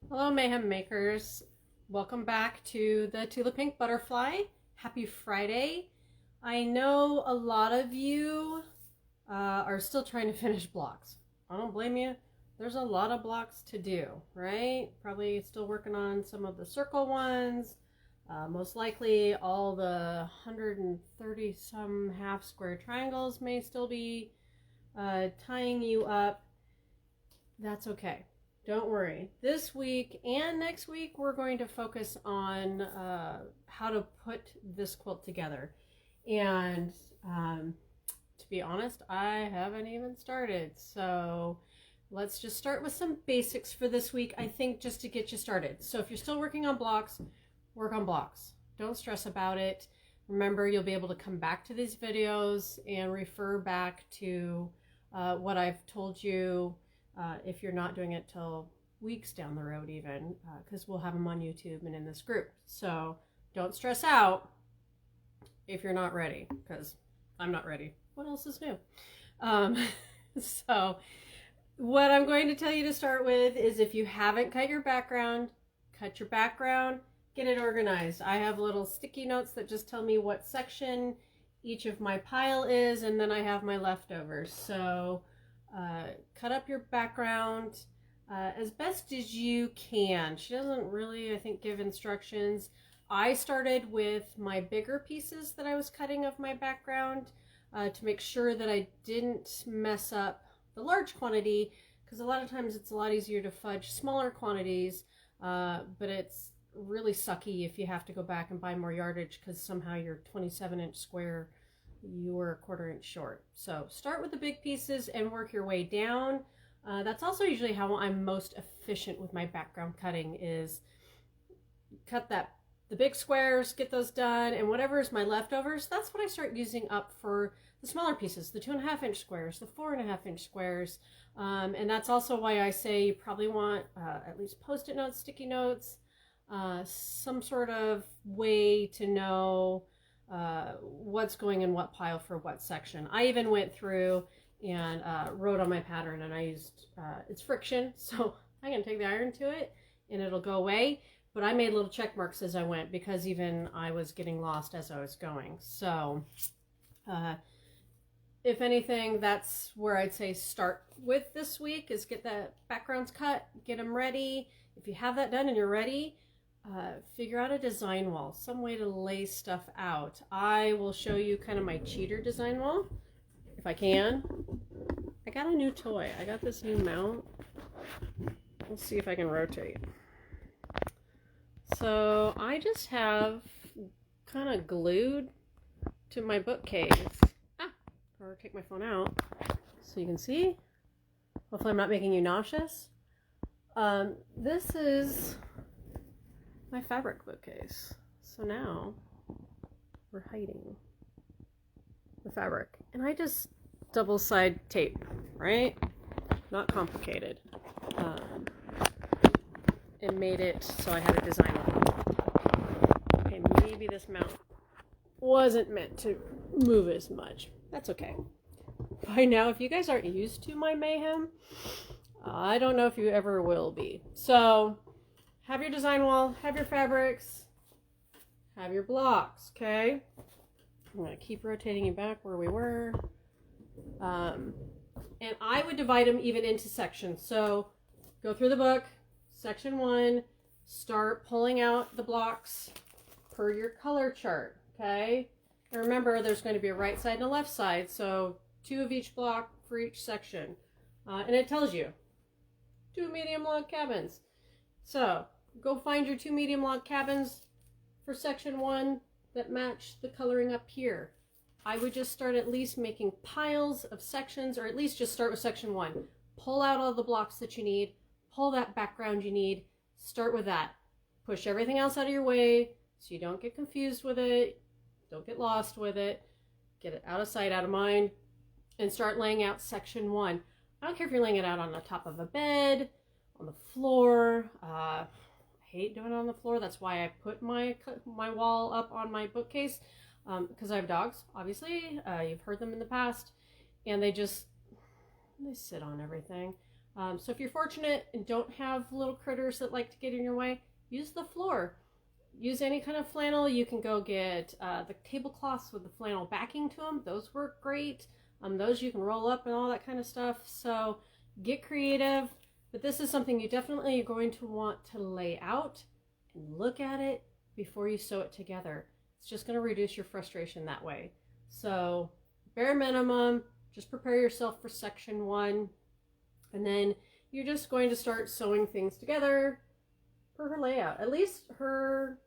Hello, Mayhem Makers. Welcome back to the Tula Pink Butterfly. Happy Friday. I know a lot of you are still trying to finish blocks. I don't blame you. There's a lot of blocks to do, right? Probably still working on some of the circle ones. Most likely all the 130 some half square triangles may still be tying you up. That's okay. Don't worry. This week and next week, we're going to focus on how to put this quilt together. And to be honest, I haven't even started. So let's just start with some basics for this week, I think, just to get you started. So if you're still working on blocks, work on blocks. Don't stress about it. Remember, you'll be able to come back to these videos and refer back to what I've told you. If you're not doing it till weeks down the road even, because we'll have them on YouTube and in this group. So don't stress out if you're not ready, because I'm not ready. What else is new? So what I'm going to tell you to start with is, if you haven't cut your background, cut your background, get it organized. I have little sticky notes that just tell me what section each of my pile is, and then I have my leftovers. So cut up your background as best as you can. She doesn't really, I think, give instructions. I started with my bigger pieces that I was cutting of my background to make sure that I didn't mess up the large quantity, because a lot of times it's a lot easier to fudge smaller quantities, but it's really sucky if you have to go back and buy more yardage because somehow your 27-inch square, you were a quarter inch short. So start with the big pieces and work your way down. That's also usually how I'm most efficient with my background cutting, is cut the big squares, get those done, and whatever is my leftovers, that's what I start using up for the smaller pieces, the 2.5-inch squares, the 4.5-inch squares. And that's also why I say you probably want at least Post-it notes, sticky notes, some sort of way to know what's going in what pile for what section. I even went through and wrote on my pattern, and I used it's friction, so I'm gonna take the iron to it and it'll go away, but I made little check marks as I went, because even I was getting lost as I was going. So if anything, that's where I'd say start with this week, is get the backgrounds cut, get them ready. If you have that done and you're ready, figure out a design wall, some way to lay stuff out. I will show you kind of my cheater design wall, if I can. I got a new toy. I got this new mount. Let's see if I can rotate. So I just have kind of glued to my bookcase. Or take my phone out so you can see. Hopefully I'm not making you nauseous. This is my fabric bookcase. So now we're hiding the fabric, and I just double side tape, right? Not complicated. And made it so I had a design on. Okay, maybe this mount wasn't meant to move as much. That's okay. By now, if you guys aren't used to my mayhem, I don't know if you ever will be. So have your design wall, have your fabrics, have your blocks, okay? I'm going to keep rotating you back where we were. And I would divide them even into sections. So go through the book, section 1, start pulling out the blocks per your color chart, okay? And remember, there's going to be a right side and a left side, so 2 of each block for each section. And it tells you 2 medium log cabins. So go find your 2 medium log cabins for section 1 that match the coloring up here. I would just start at least making piles of sections, or at least just start with section 1. Pull out all the blocks that you need, pull that background you need, start with that. Push everything else out of your way so you don't get confused with it, don't get lost with it, get it out of sight, out of mind, and start laying out section 1. I don't care if you're laying it out on the top of a bed, on the floor. I hate doing it on the floor. That's why I put my wall up on my bookcase, because I have dogs, obviously. You've heard them in the past, and they sit on everything. So if you're fortunate and don't have little critters that like to get in your way, use the floor. Use any kind of flannel. You can go get the tablecloths with the flannel backing to them. Those work great. Those you can roll up and all that kind of stuff. So get creative. But this is something you definitely are going to want to lay out and look at it before you sew it together. It's just going to reduce your frustration that way. So bare minimum, just prepare yourself for section 1. And then you're just going to start sewing things together per her layout. At least her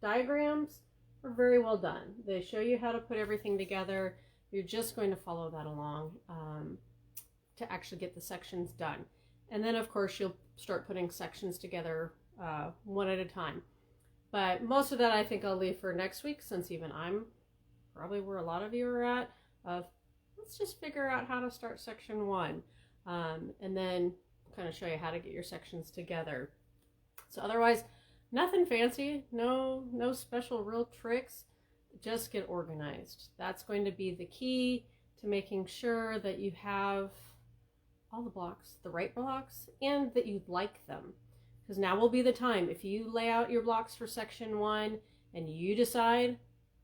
diagrams are very well done. They show you how to put everything together. You're just going to follow that along to actually get the sections done. And then of course you'll start putting sections together one at a time. But most of that I think I'll leave for next week, since even I'm probably where a lot of you are at, of let's just figure out how to start section 1. And then kind of show you how to get your sections together. So otherwise, nothing fancy, no special real tricks, just get organized. That's going to be the key to making sure that you have all the blocks, the right blocks, and that you like them. Because now will be the time, if you lay out your blocks for section 1 and you decide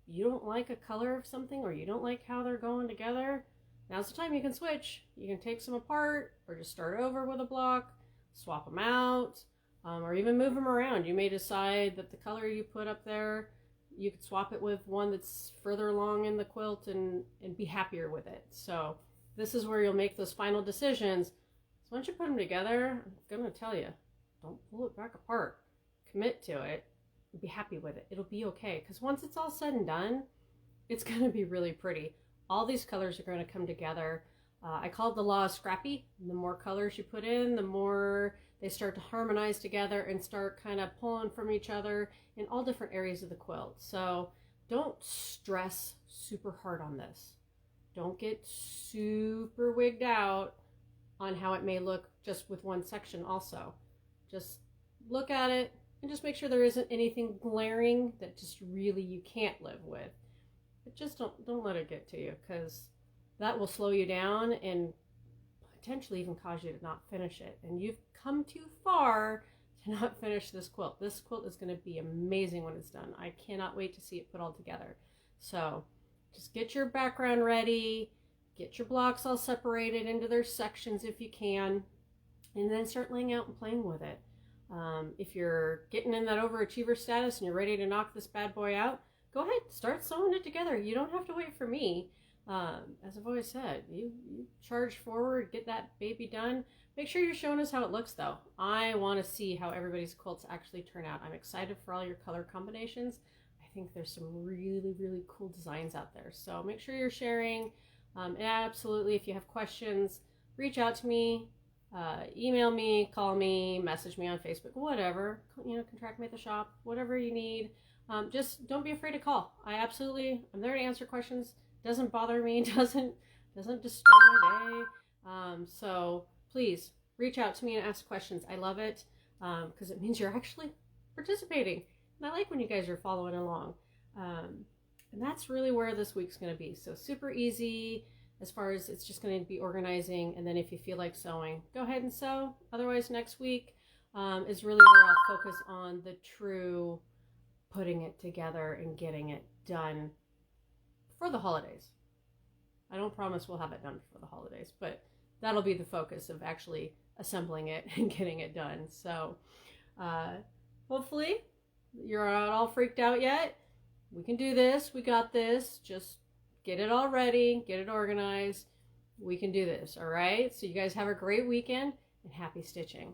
you don't like a color of something, or you don't like how they're going together, now's the time you can switch. You can take some apart, or just start over with a block, swap them out, or even move them around. You may decide that the color you put up there, you could swap it with one that's further along in the quilt and be happier with it. So this is where you'll make those final decisions. So once you put them together, I'm going to tell you, don't pull it back apart. Commit to it and be happy with it. It'll be okay. Because once it's all said and done, it's going to be really pretty. All these colors are going to come together. I call it the law of scrappy. The more colors you put in, the more they start to harmonize together and start kind of pulling from each other in all different areas of the quilt. So don't stress super hard on this. Don't get super wigged out on how it may look just with one section also. Just look at it and just make sure there isn't anything glaring that just really you can't live with. But just don't let it get to you, because that will slow you down and potentially even cause you to not finish it. And you've come too far to not finish this quilt. This quilt is going to be amazing when it's done. I cannot wait to see it put all together. So just get your background ready, get your blocks all separated into their sections if you can, and then start laying out and playing with it. If you're getting in that overachiever status and you're ready to knock this bad boy out, go ahead, start sewing it together. You don't have to wait for me. As I've always said, you charge forward, get that baby done. Make sure you're showing us how it looks though. I want to see how everybody's quilts actually turn out. I'm excited for all your color combinations. I think there's some really, really cool designs out there. So make sure you're sharing. And absolutely, if you have questions, reach out to me, email me, call me, message me on Facebook, whatever, contract me at the shop, whatever you need. Just don't be afraid to call. I'm there to answer questions. Doesn't bother me, doesn't disturb my day. So please reach out to me and ask questions. I love it because it means you're actually participating. And I like when you guys are following along. And that's really where this week's going to be. So super easy as far as it's just going to be organizing. And then if you feel like sewing, go ahead and sew. Otherwise, next week is really where I'll focus on the true putting it together and getting it done for the holidays. I don't promise we'll have it done for the holidays, but that'll be the focus of actually assembling it and getting it done. So hopefully you're not all freaked out yet. We can do this. We got this. Just get it all ready, get it organized. We can do this. All right. So you guys have a great weekend and happy stitching.